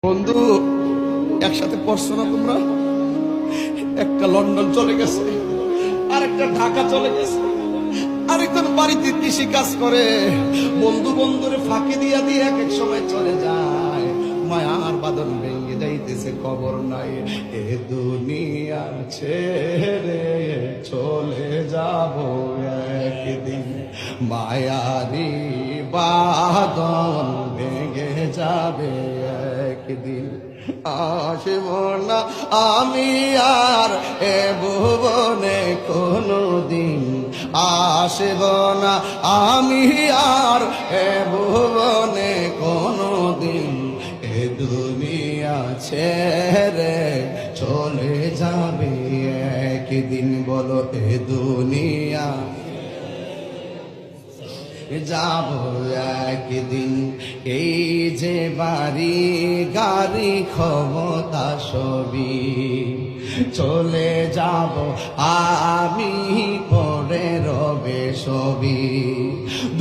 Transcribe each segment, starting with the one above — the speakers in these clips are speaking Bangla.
বন্ধু, একসাথে পড়ছো না তোমরা? একটা লন্ডন চলে গেছে, আরেকটা ঢাকা চলে গেছে, আরেকজন বাড়িতে কৃষি কাজ করে। বন্ধু বন্ধুরে ফাঁকি দিয়া দিয়ে এক এক সময় চলে যায়। মায়ার বাদন ভেঙে যাইতেছে, খবর নাই। এ দুনিয়া ছেড়ে চলে যাব একদিন, মায়ারি বাদন ভেঙে যাবে একদিন। আসব না আমি আর এ ভুবনে কোনদিন, আসব না আমি আর এ ভুবনে কোনদিন। এ দুনিয়া ছেড়ে চলে যাবে একদিন, বলো এ দুনিয়া যাব একদিন। এই যে বাড়ি গাড়ি ক্ষমতা সবই চলে যাব আমি, পরে রবে সবই।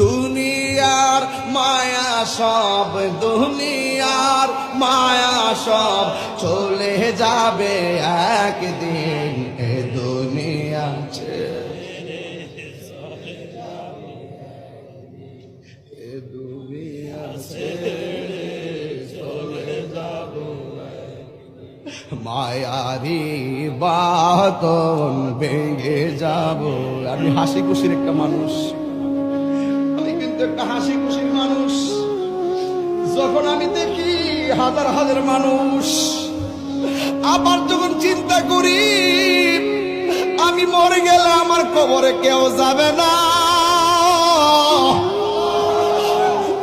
দুনিয়ার মায়া সব, দুনিয়ার মায়া সব চলে যাবে একদিন। এ দুনিয়া মায়ারি বাদন ভেঙে যাব। আমি হাসি খুশির একটা মানুষ, আমি কিন্তু একটা হাসি খুশির মানুষ। যখন আমি দেখি হাজার হাজার মানুষ, আবার যখন চিন্তা করি আমি মরে গেলে আমার কবরে কেউ যাবে না,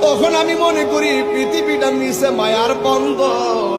তখন আমি মনে করি পৃথিবীটা নিচে মায়ার বন্ধ।